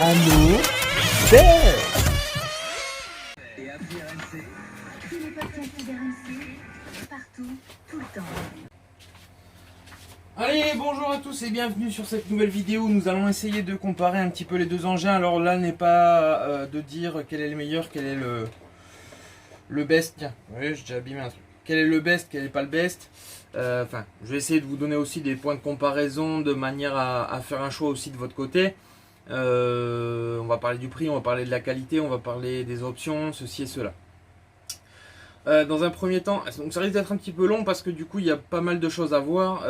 Anneau vert. Et après RMC, Tous les podcasts d'RMC, partout, tout le temps. Allez, bonjour à tous et bienvenue sur cette nouvelle vidéo. Nous allons essayer de comparer un petit peu les deux engins. Alors là n'est pas de dire quel est le meilleur, quel est le best. Tiens, oui, j'ai déjà abîmé un truc. Quel est le best, quel n'est pas le best. Enfin, je vais essayer de vous donner aussi des points de comparaison de manière à faire un choix aussi de votre côté. On va parler du prix, on va parler de la qualité, on va parler des options, ceci et cela. Dans un premier temps, donc ça risque d'être un petit peu long parce que du coup il y a pas mal de choses à voir,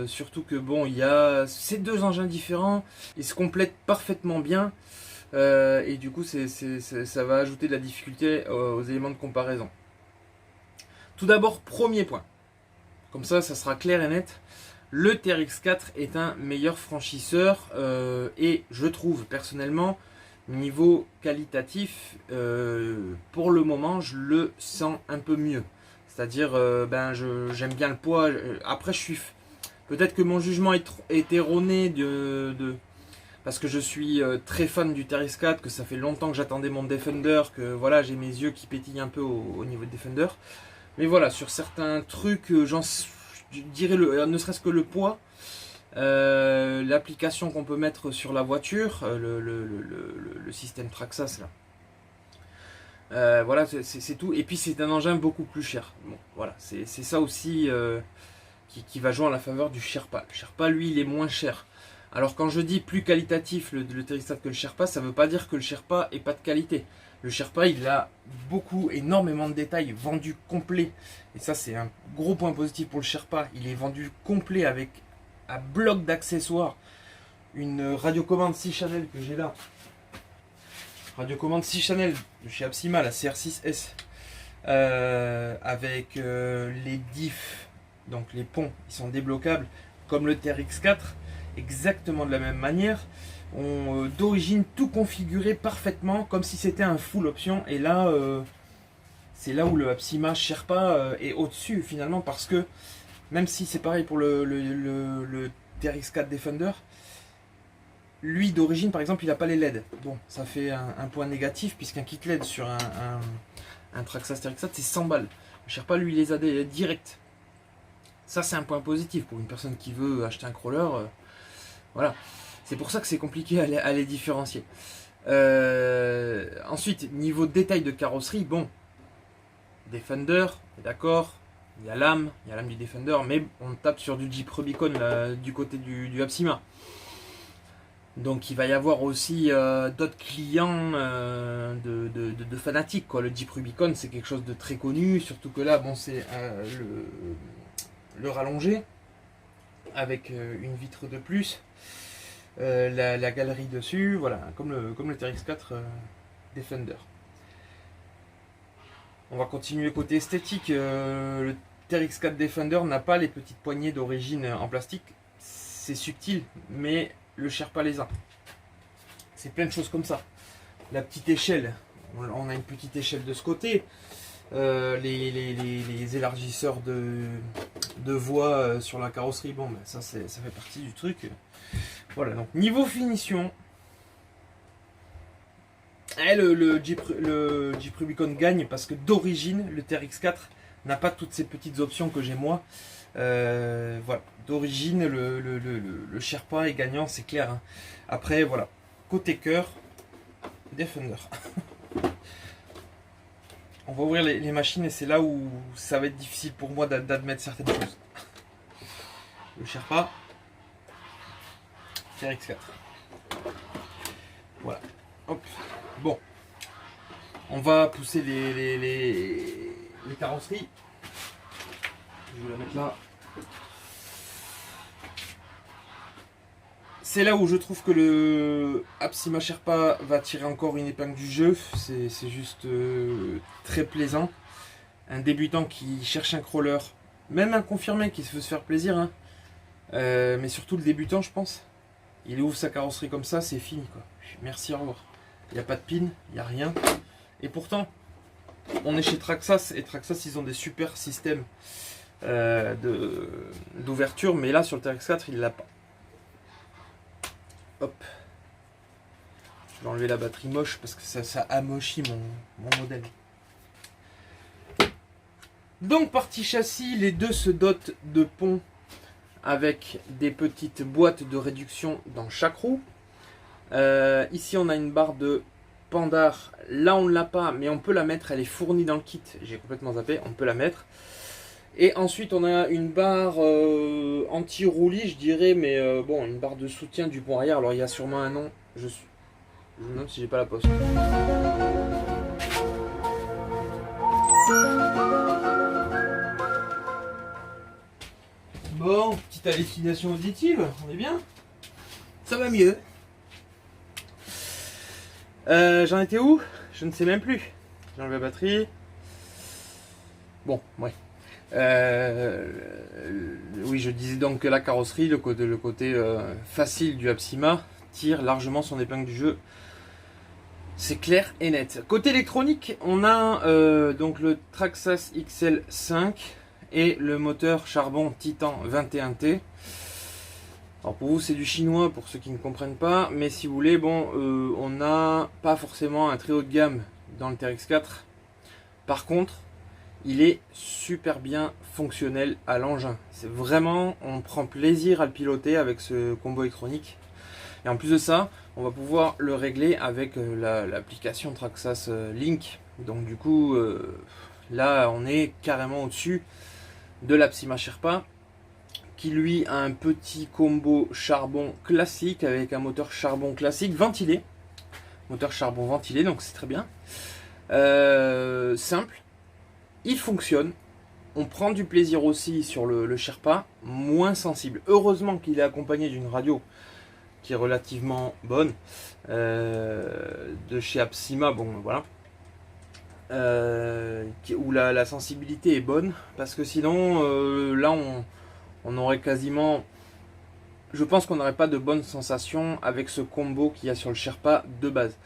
surtout que bon, il y a ces deux engins différents, ils se complètent parfaitement bien, et du coup ça va ajouter de la difficulté aux éléments de comparaison. Tout d'abord, premier point, comme ça sera clair et net, le TRX4 est un meilleur franchisseur, et je trouve personnellement, niveau qualitatif, pour le moment, je le sens un peu mieux. C'est-à-dire, j'aime bien le poids. Après, peut-être que mon jugement est erroné parce que je suis très fan du TRX4, que ça fait longtemps que j'attendais mon Defender, que voilà, j'ai mes yeux qui pétillent un peu au niveau de Defender. Mais voilà, sur certains trucs, je dirais ne serait-ce que le poids. L'application qu'on peut mettre sur la voiture, le système Traxxas là. Voilà, c'est tout. Et puis c'est un engin beaucoup plus cher. Bon, voilà, c'est ça aussi qui va jouer en la faveur du Sherpa. Le Sherpa, lui, il est moins cher. Alors quand je dis plus qualitatif le TRX4 que le Sherpa, ça ne veut pas dire que le Sherpa est pas de qualité. Le Sherpa, il a énormément de détails, vendu complet. Et ça, c'est un gros point positif pour le Sherpa. Il est vendu complet avec un bloc d'accessoires, une radiocommande 6 channels que j'ai là, radiocommande 6 channels de chez Apsima, la CR6S, avec les diffs, donc les ponts, ils sont débloquables comme le TRX4, exactement de la même manière, d'origine tout configuré parfaitement comme si c'était un full option. Et là c'est là où le Apsima Sherpa est au-dessus finalement, parce que même si c'est pareil pour le TRX4 Defender, lui d'origine par exemple il n'a pas les LED. Bon, ça fait un point négatif, puisqu'un kit LED sur un Traxxas TRX4 c'est 100 balles. Le Sherpa lui il les a direct. Ça c'est un point positif pour une personne qui veut acheter un crawler. Voilà, c'est pour ça que c'est compliqué à les différencier. Ensuite, niveau détail de carrosserie, bon, Defender, d'accord. Il y a l'âme du Defender, mais on tape sur du Jeep Rubicon là, du côté du Apsima. Donc il va y avoir aussi d'autres clients de fanatiques, quoi. Le Jeep Rubicon, c'est quelque chose de très connu, surtout que là, bon, c'est le rallongé avec une vitre de plus, la galerie dessus, voilà, comme le TRX4 Defender. On va continuer côté esthétique. Le TRX4 Defender n'a pas les petites poignées d'origine en plastique. C'est subtil, mais le Sherpa les a. C'est plein de choses comme ça. La petite échelle, on a une petite échelle de ce côté. Les élargisseurs de voie sur la carrosserie, bon, ben ça fait partie du truc. Voilà, donc niveau finition, le Jeep Rubicon gagne parce que d'origine le TRX4 n'a pas toutes ces petites options que j'ai moi. Voilà, d'origine le Sherpa est gagnant, c'est clair, hein. Après voilà, côté cœur, Defender. On va ouvrir les machines et c'est là où ça va être difficile pour moi d'admettre certaines choses. Le Sherpa, TRX4. Voilà. Hop. Bon. On va pousser les carrosseries. Je vais la mettre là. C'est là où je trouve que le Apsima Sherpa va tirer encore une épingle du jeu. C'est juste très plaisant. Un débutant qui cherche un crawler, même un confirmé qui veut se faire plaisir, hein. Mais surtout le débutant, je pense. Il ouvre sa carrosserie comme ça, c'est fini, quoi. Merci, au revoir. Il n'y a pas de pin, il n'y a rien. Et pourtant, on est chez Traxxas, et Traxxas, ils ont des super systèmes d'ouverture, mais là, sur le TRX4, il ne l'a pas. Hop. Je vais enlever la batterie moche parce que ça amochit mon modèle. Donc partie châssis, les deux se dotent de ponts avec des petites boîtes de réduction dans chaque roue. Ici on a une barre de Pandar, là on ne l'a pas mais on peut la mettre, elle est fournie dans le kit, j'ai complètement zappé, on peut la mettre. Et ensuite on a une barre anti-roulis je dirais, mais bon, une barre de soutien du pont arrière, alors il y a sûrement un nom, je me demande si j'ai pas la poste. Bon, petite hallucination auditive, on est bien? Ça va mieux. J'en étais où? Je ne sais même plus. J'ai enlevé la batterie. Bon, ouais. Oui, je disais donc que la carrosserie, le côté facile du Apsima, tire largement son épingle du jeu. C'est clair et net. Côté électronique, on a donc le Traxxas XL5 et le moteur charbon Titan 21T. Alors pour vous c'est du chinois pour ceux qui ne comprennent pas, mais si vous voulez, bon, on n'a pas forcément un très haut de gamme dans le TRX4. Par contre, il est super bien fonctionnel à l'engin. C'est vraiment, on prend plaisir à le piloter avec ce combo électronique. Et en plus de ça, on va pouvoir le régler avec l'application Traxxas Link. Donc du coup, là on est carrément au-dessus de l'Apsima Sherpa, qui lui a un petit combo charbon classique avec un moteur charbon classique ventilé. Moteur charbon ventilé, donc c'est très bien. Simple, il fonctionne. On prend du plaisir aussi sur le Sherpa, moins sensible. Heureusement qu'il est accompagné d'une radio qui est relativement bonne, de chez Apsima, bon voilà. Où la sensibilité est bonne, parce que sinon là on aurait quasiment, je pense qu'on n'aurait pas de bonnes sensations avec ce combo qu'il y a sur le Sherpa de base,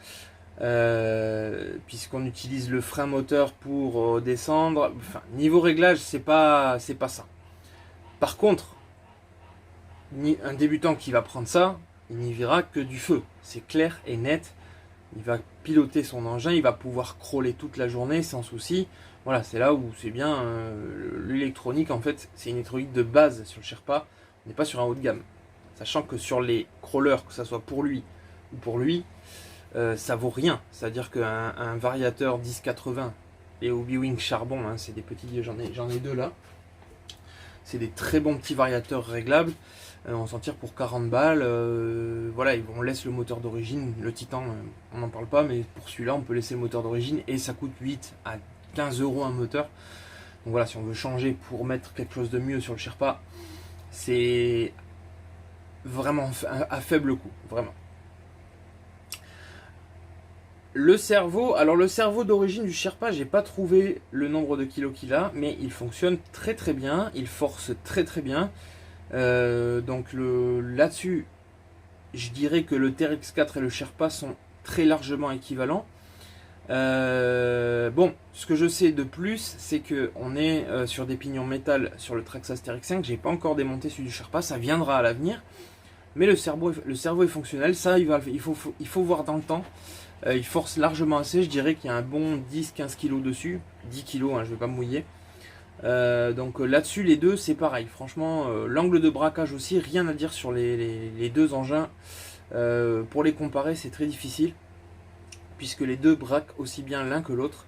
puisqu'on utilise le frein moteur pour descendre. Enfin, niveau réglage c'est pas ça. Par contre, un débutant qui va prendre ça, il n'y verra que du feu, c'est clair et net. Il va piloter son engin, il va pouvoir crawler toute la journée sans souci. Voilà, c'est là où c'est bien. L'électronique, en fait, c'est une électronique de base sur le Sherpa. On n'est pas sur un haut de gamme. Sachant que sur les crawlers, que ce soit pour lui ou pour lui, ça vaut rien. C'est-à-dire qu'un variateur 1080 et Hobby-Wing charbon, hein, c'est des petits, j'en ai deux là. C'est des très bons petits variateurs réglables. On s'en tire pour 40 balles. Voilà, on laisse le moteur d'origine, le Titan, on n'en parle pas, mais pour celui-là, on peut laisser le moteur d'origine et ça coûte 8 à 15 € un moteur. Donc voilà, si on veut changer pour mettre quelque chose de mieux sur le Sherpa, c'est vraiment à faible coût, vraiment. Le cerveau, alors le cerveau d'origine du Sherpa, j'ai pas trouvé le nombre de kilos qu'il a, mais il fonctionne très très bien, il force très très bien. Donc là-dessus, je dirais que le TRX4 et le Sherpa sont très largement équivalents. Bon, ce que je sais de plus, c'est que on est sur des pignons métal sur le Traxxas TRX5. J'ai pas encore démonté celui du Sherpa, ça viendra à l'avenir. Mais le cerveau est fonctionnel, ça il faut voir dans le temps. Il force largement assez, je dirais qu'il y a un bon 10-15 kg dessus, 10 kg, hein, je vais pas me mouiller. Donc là-dessus les deux c'est pareil, franchement l'angle de braquage aussi, rien à dire sur les deux engins. Pour les comparer c'est très difficile, puisque les deux braquent aussi bien l'un que l'autre.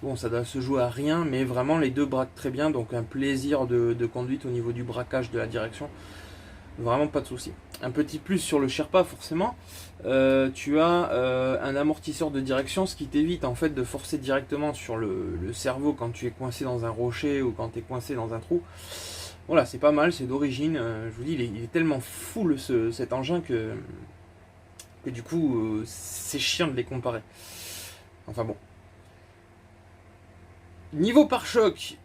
Bon, ça doit se jouer à rien, mais vraiment les deux braquent très bien, donc un plaisir de conduite au niveau du braquage, de la direction. Vraiment pas de souci. Un petit plus sur le Sherpa forcément, tu as un amortisseur de direction, ce qui t'évite en fait de forcer directement sur le cerveau quand tu es coincé dans un rocher ou quand tu es coincé dans un trou. Voilà, c'est pas mal, c'est d'origine. Je vous dis, il est tellement full cet engin que du coup c'est chiant de les comparer. Enfin bon. Niveau pare-choc,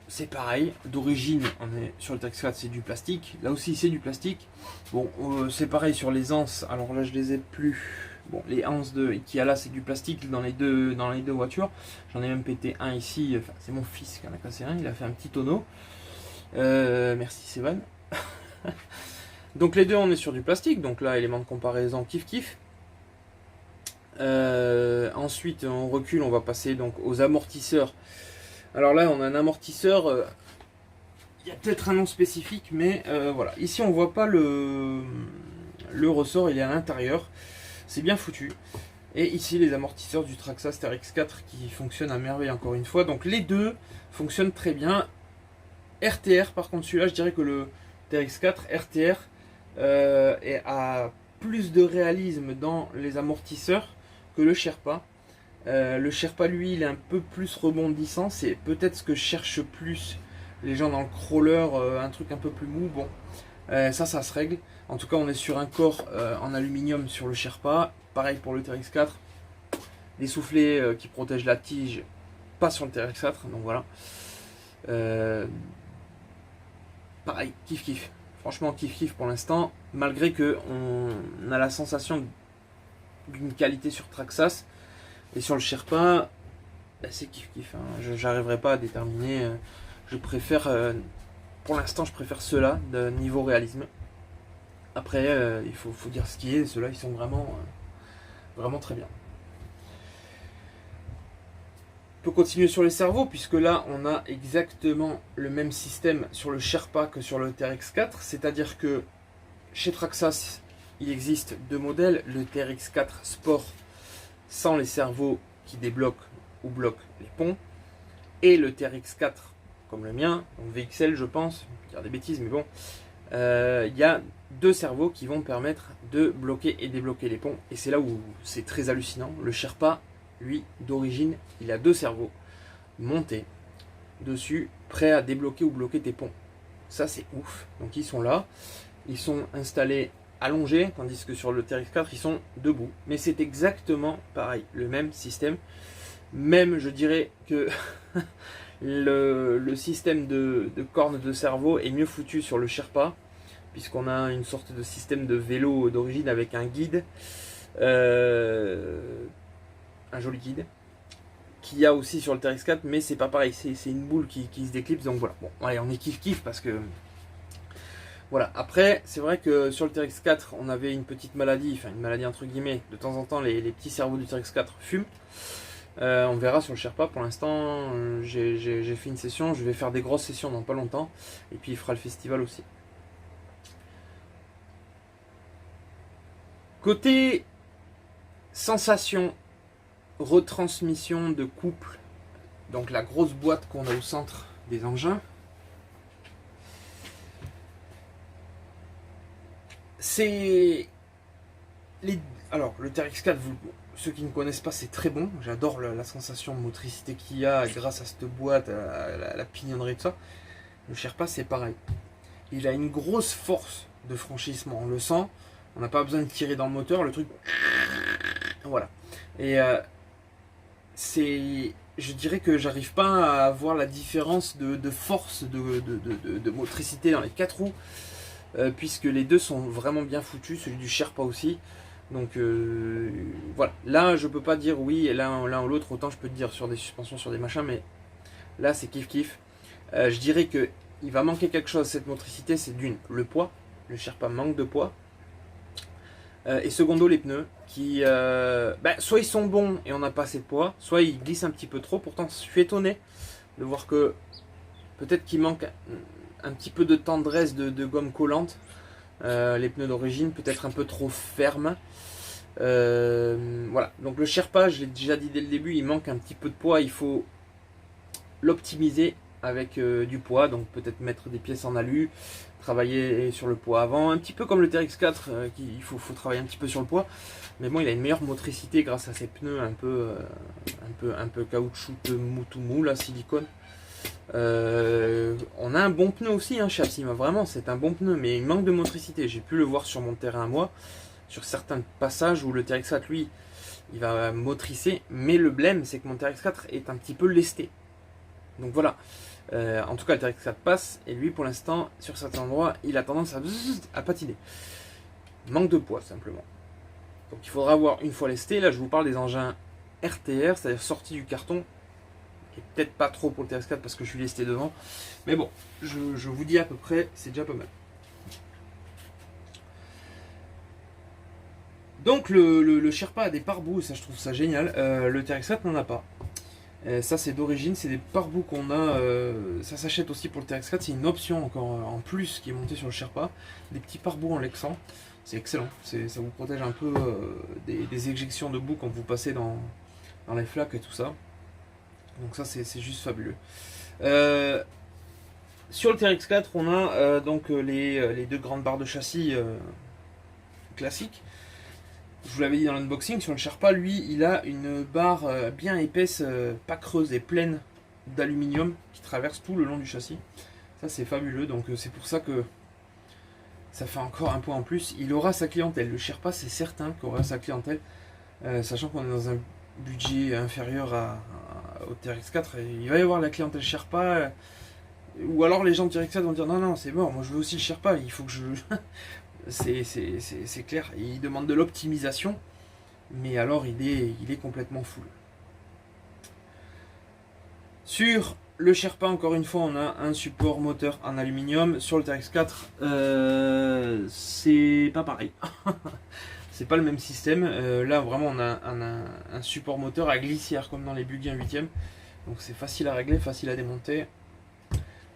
c'est pareil, d'origine on est sur le TRX4, c'est du plastique, là aussi c'est du plastique. Bon, c'est pareil sur les anses, alors là je les ai plus. Bon, les anses qu'il y a là c'est du plastique dans les deux voitures. J'en ai même pété un ici, enfin c'est mon fils qui en a cassé un, il a fait un petit tonneau. Merci Sévan. Donc les deux, on est sur du plastique, donc là, élément de comparaison kiff kiff. Ensuite, on recule, on va passer donc aux amortisseurs. Alors là, on a un amortisseur, il y a peut-être un nom spécifique, mais voilà. Ici, on voit pas le ressort, il est à l'intérieur. C'est bien foutu. Et ici, les amortisseurs du Traxxas TRX4 qui fonctionnent à merveille encore une fois. Donc les deux fonctionnent très bien. RTR, par contre, celui-là, je dirais que le TRX4 RTR a plus de réalisme dans les amortisseurs que le Sherpa. Le Sherpa, lui, il est un peu plus rebondissant. C'est peut-être ce que cherchent plus les gens dans le crawler, un truc un peu plus mou. Bon, ça se règle. En tout cas, on est sur un corps en aluminium sur le Sherpa. Pareil pour le TRX4. Des soufflets qui protègent la tige, pas sur le TRX4. Donc voilà. Pareil, kiff kiff. Franchement, kiff kiff pour l'instant. Malgré que on a la sensation d'une qualité sur Traxxas. Et sur le Sherpa, bah, c'est kiff kiff. Hein. J'arriverai pas à déterminer. Je préfère, pour l'instant, je préfère ceux-là de niveau réalisme. Après, il faut dire ce qui est. Ceux-là, ils sont vraiment très bien. On peut continuer sur les cerveaux, puisque là, on a exactement le même système sur le Sherpa que sur le TRX4. C'est-à-dire que chez Traxxas, il existe deux modèles. Le TRX4 Sport, sans les cerveaux qui débloquent ou bloquent les ponts. Et le TRX4, comme le mien, donc VXL, je pense. Je vais dire des bêtises, mais bon. Il y a deux cerveaux qui vont permettre de bloquer et débloquer les ponts. Et c'est là où c'est très hallucinant. Le Sherpa, lui, d'origine, il a deux cerveaux montés dessus, prêts à débloquer ou bloquer tes ponts. Ça, c'est ouf. Donc, ils sont là. Ils sont installés allongés, tandis que sur le TRX4, ils sont debout. Mais c'est exactement pareil, le même système. Même, je dirais que le système de cornes de cerveau est mieux foutu sur le Sherpa, puisqu'on a une sorte de système de vélo d'origine avec un guide, un joli guide, qu'il y a aussi sur le TRX4, mais c'est pas pareil, c'est une boule qui se déclipse, donc voilà. Bon, allez, on est kiff kiff parce que voilà. Après, c'est vrai que sur le TRX4, on avait une petite maladie, enfin une maladie entre guillemets, de temps en temps les petits cerveaux du TRX4 fument. On verra sur le Sherpa. Pour l'instant, j'ai fait une session, je vais faire des grosses sessions dans pas longtemps, et puis il fera le festival aussi. Côté sensation, retransmission de couple, donc la grosse boîte qu'on a au centre des engins, c'est alors le TRX4, ceux qui ne connaissent pas, c'est très bon. J'adore la sensation de motricité qu'il y a grâce à cette boîte, à la pignonnerie, tout ça. Le Sherpa, c'est pareil. Il a une grosse force de franchissement, on le sent. On n'a pas besoin de tirer dans le moteur, le truc. Voilà. Et je dirais que j'arrive pas à voir la différence de force, de motricité dans les quatre roues, puisque les deux sont vraiment bien foutus, celui du Sherpa aussi. Donc voilà. Là, je peux pas dire oui, l'un ou l'autre, autant je peux te dire sur des suspensions, sur des machins, mais là, c'est kiff kiff. Je dirais que il va manquer quelque chose, cette motricité, c'est d'une, le poids. Le Sherpa manque de poids. Et secondo, les pneus qui soit ils sont bons et on n'a pas assez de poids, soit ils glissent un petit peu trop. Pourtant, je suis étonné de voir que peut-être qu'il manque un petit peu de tendresse de gomme collante. Les pneus d'origine, peut-être un peu trop fermes. Voilà, donc le Sherpa, je l'ai déjà dit dès le début, il manque un petit peu de poids. Il faut l'optimiser avec du poids, donc peut-être mettre des pièces en alu, travailler sur le poids avant, un petit peu comme le TRX4, il faut travailler un petit peu sur le poids, mais bon, il a une meilleure motricité grâce à ses pneus un peu caoutchouc mou tout mou, là, silicone. On a un bon pneu aussi, hein, chez Absolima, vraiment, c'est un bon pneu, mais il manque de motricité. J'ai pu le voir sur mon terrain à moi, sur certains passages où le TRX4, lui, il va motricer, mais le blême, c'est que mon TRX4 est un petit peu lesté. Donc voilà. En tout cas, le TRX4 passe, et lui, pour l'instant, sur certains endroits, il a tendance à patiner. Manque de poids, simplement. Donc il faudra avoir une fois lesté. Là, je vous parle des engins RTR, c'est-à-dire sortis du carton. Et peut-être pas trop pour le TRX4 parce que je suis lesté devant. Mais bon, je vous dis à peu près, c'est déjà pas mal. Donc le Sherpa a des pare-boues, et ça je trouve ça génial. Le TRX4 n'en a pas. Ça c'est d'origine, c'est des pare-boues qu'on a. Ça s'achète aussi pour le TRX4, c'est une option encore en plus qui est montée sur le Sherpa. Des petits pare-boues en Lexan, c'est excellent. Ça vous protège un peu des éjections de boue quand vous passez dans les flaques et tout ça. Donc ça c'est juste fabuleux. Sur le TRX4 on a donc les deux grandes barres de châssis classiques. Je vous l'avais dit dans l'unboxing, sur le Sherpa, lui, il a une barre bien épaisse, pas creuse et pleine d'aluminium qui traverse tout le long du châssis. Ça, c'est fabuleux, donc c'est pour ça que ça fait encore un point en plus. Il aura sa clientèle. Le Sherpa, c'est certain qu'il aura sa clientèle, sachant qu'on est dans un budget inférieur au TRX4. Il va y avoir la clientèle Sherpa, ou alors les gens de TRX4 vont dire non, non, c'est mort, moi je veux aussi le Sherpa, il faut que je... C'est clair, il demande de l'optimisation, mais alors il est complètement full. Sur le Sherpa, encore une fois, on a un support moteur en aluminium. Sur le TRX4, c'est pas pareil. C'est pas le même système. Là, vraiment, on a un support moteur à glissière, comme dans les Buggy 1/8. Donc c'est facile à régler, facile à démonter.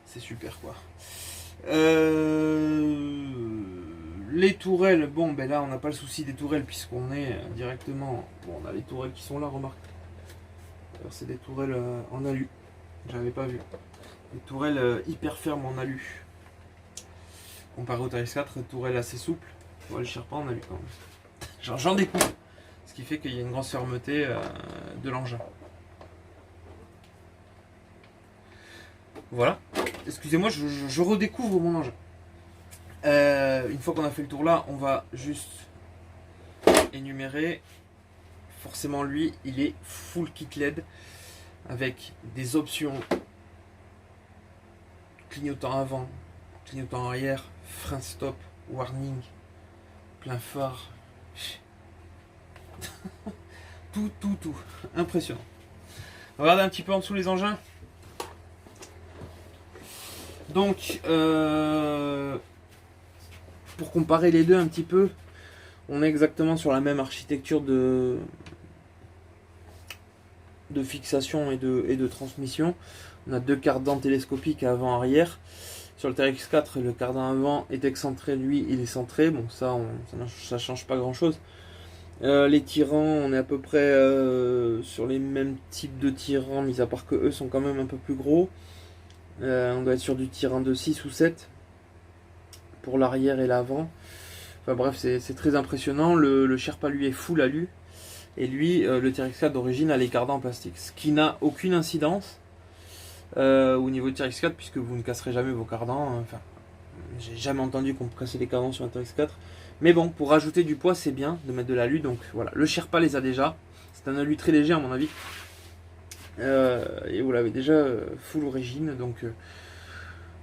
C'est super, quoi. Les tourelles, bon ben là on n'a pas le souci des tourelles puisqu'on est directement, bon on a les tourelles qui sont là, remarque. C'est des tourelles en alu, j'avais pas vu. Des tourelles hyper fermes en alu. Comparé au TRX4, tourelles assez souples. On va le Sherpa en alu quand même. J'en découvre. Ce qui fait qu'il y a une grosse fermeté de l'engin. Voilà. Excusez-moi, je redécouvre mon engin. Une fois qu'on a fait le tour là, on va juste énumérer. Forcément lui, il est full kit LED avec des options clignotant avant, clignotant arrière, frein stop, warning, plein phare. tout, impressionnant. Regardez un petit peu en dessous les engins. Donc pour comparer les deux un petit peu, on est exactement sur la même architecture de fixation et de transmission. On a deux cardans télescopiques avant-arrière. Sur le TRX4, le cardan avant est excentré, lui il est centré. Bon, ça change pas grand chose. Les tirants, on est à peu près sur les mêmes types de tirants, mis à part que eux sont quand même un peu plus gros. On doit être sur du tirant de 6 ou 7 pour l'arrière et l'avant. Enfin bref, c'est très impressionnant. Le Sherpa lui est full alu. Et lui, le TRX4 d'origine a les cardans en plastique. Ce qui n'a aucune incidence au niveau du TRX4 puisque vous ne casserez jamais vos cardans. Enfin, j'ai jamais entendu qu'on cassait les cardans sur un TRX4. Mais bon, pour rajouter du poids, c'est bien de mettre de l'alu. Donc voilà, le Sherpa les a déjà. C'est un alu très léger à mon avis. Et vous l'avez déjà full origine. Donc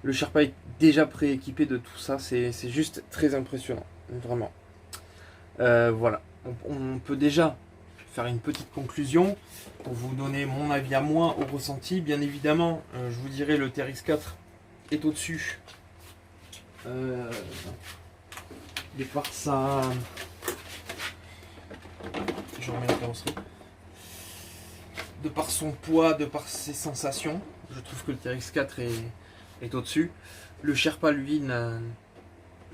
le Sherpa est déjà prééquipé de tout ça. C'est juste très impressionnant. Vraiment. Voilà. On peut déjà faire une petite conclusion pour vous donner mon avis à moi au ressenti. Bien évidemment, je vous dirais le TRX4 est au-dessus. De par sa... Je remets la carrosserie. De par son poids, de par ses sensations, je trouve que le TRX4 est au-dessus. Le Sherpa, lui, n'a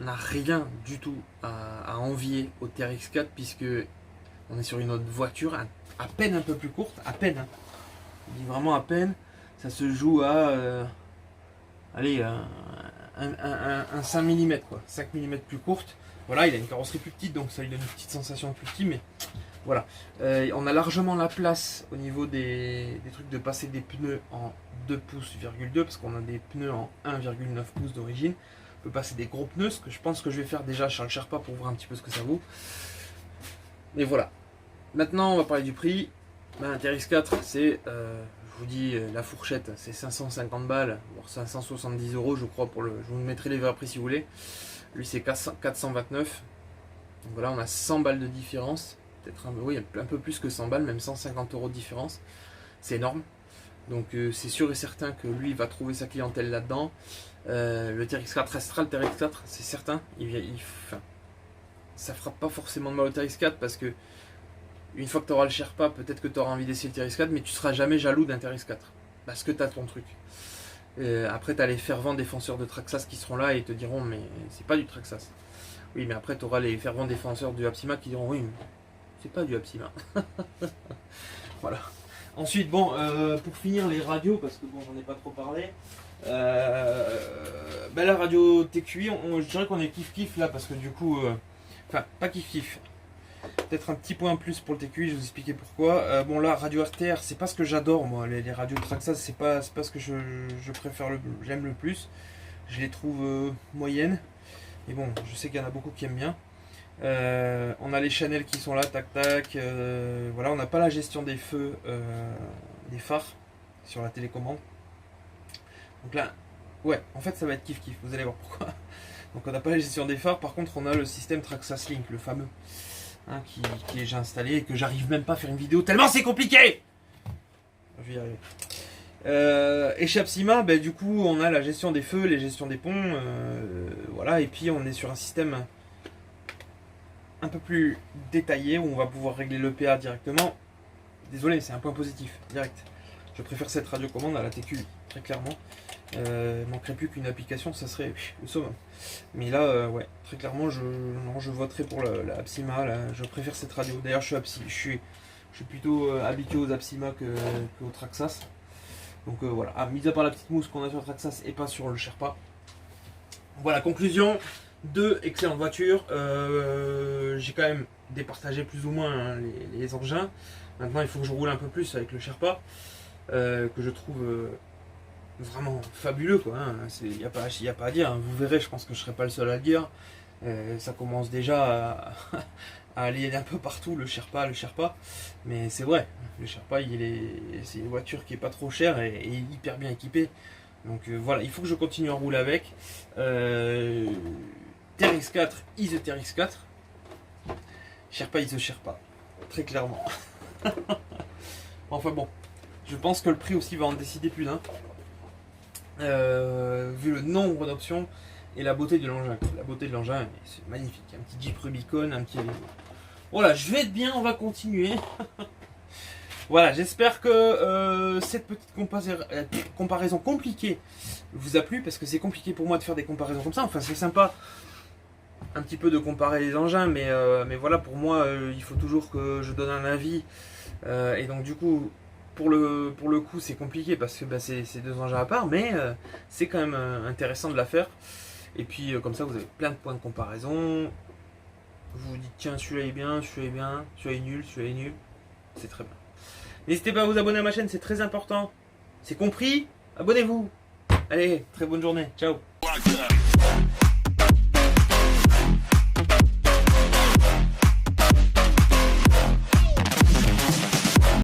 rien du tout à envier au TRX4 puisque on est sur une autre voiture à peine un peu plus courte, à peine. Hein. Je dis vraiment à peine. Ça se joue à allez, un 5 mm quoi, 5 mm plus courte. Voilà, il a une carrosserie plus petite donc ça lui donne une petite sensation plus petite, mais voilà. On a largement la place au niveau des trucs de passer des pneus en 2 pouces, parce qu'on a des pneus en 1,9 pouces d'origine. On peut passer des gros pneus, ce que je pense que je vais faire déjà sur le Sherpa pour voir un petit peu ce que ça vaut. Mais voilà. Maintenant, on va parler du prix. Un TRX4, c'est, je vous dis, la fourchette, c'est 550 balles, voire 570 € je crois. Je vous mettrai les vrais prix si vous voulez. Lui, c'est 429. Donc voilà, on a 100 balles de différence. Peut-être un peu plus que 100 balles, même 150 € de différence. C'est énorme. Donc c'est sûr et certain que lui, il va trouver sa clientèle là-dedans. Le TRX4 restera le TRX4, c'est certain. ça fera pas forcément de mal au TRX4 parce que une fois que tu auras le Sherpa, peut-être que tu auras envie d'essayer le TRX4, mais tu seras jamais jaloux d'un TRX4 parce que tu as ton truc. Après, tu as les fervents défenseurs de Traxxas qui seront là et te diront mais c'est pas du Traxxas. Oui, mais après tu auras les fervents défenseurs du Apsima qui diront oui, mais c'est pas du Apsima. Voilà. Ensuite, bon, pour finir les radios, parce que bon, j'en ai pas trop parlé. La radio TQI, je dirais qu'on est kiff-kiff là, parce que du coup, enfin, pas kiff-kiff. Peut-être un petit point en plus pour le TQI, je vais vous expliquer pourquoi. Bon, là, radio RTR, c'est pas ce que j'adore, moi. Les radios Traxxas, c'est pas ce que je préfère, j'aime le plus. Je les trouve moyennes. Mais bon, je sais qu'il y en a beaucoup qui aiment bien. On a les channels qui sont là, tac tac. Voilà, on n'a pas la gestion des feux, des phares sur la télécommande. Donc là, ouais, en fait ça va être kiff kiff, vous allez voir pourquoi. Donc on n'a pas la gestion des phares, par contre on a le système Traxxas Link, le fameux, hein, qui est déjà installé et que j'arrive même pas à faire une vidéo tellement c'est compliqué. Je vais y arriver. Et chez Apsima, du coup on a la gestion des feux, les gestions des ponts, voilà, et puis on est sur un système un peu plus détaillé où on va pouvoir régler l'EPA directement. Désolé, c'est un point positif, direct. Je préfère cette radiocommande à la TQ, très clairement. Manquerait plus qu'une application, ça serait le summum. Mais là, ouais, très clairement, je voterai pour la Apsima. Là, je préfère cette radio. D'ailleurs, je suis plutôt habitué aux Apsima qu'aux Traxxas. Donc voilà, mis à part la petite mousse qu'on a sur le Traxxas et pas sur le Sherpa. Voilà, conclusion. 2 excellentes voitures. J'ai quand même départagé plus ou moins hein, les engins. Maintenant, il faut que je roule un peu plus avec le Sherpa, que je trouve vraiment fabuleux, quoi. Il n'y a pas à dire. Hein. Vous verrez, je pense que je ne serai pas le seul à le dire. Ça commence déjà à aller un peu partout, le Sherpa. Mais c'est vrai, le Sherpa, c'est une voiture qui est pas trop chère et hyper bien équipée. Donc voilà, il faut que je continue à rouler avec. TRX4 is the TRX4. Sherpa is the Sherpa. Très clairement. Enfin bon, je pense que le prix aussi va en décider plus d'un. Vu le nombre d'options et la beauté de l'engin. La beauté de l'engin, c'est magnifique. Un petit Jeep Rubicon, un petit... Voilà, je vais être bien, on va continuer. Voilà, j'espère que cette petite comparaison compliquée vous a plu, parce que c'est compliqué pour moi de faire des comparaisons comme ça. Enfin, c'est sympa un petit peu de comparer les engins, mais voilà, pour moi, il faut toujours que je donne un avis. Et donc du coup, pour le coup, c'est compliqué, parce que c'est 2 engins à part, mais c'est quand même intéressant de la faire. Et puis, comme ça, vous avez plein de points de comparaison. Vous vous dites, tiens, celui-là est bien, celui-là est bien, celui-là est nul, celui-là est nul. C'est très bien. N'hésitez pas à vous abonner à ma chaîne, c'est très important. C'est compris? Abonnez-vous. Allez, très bonne journée. Ciao.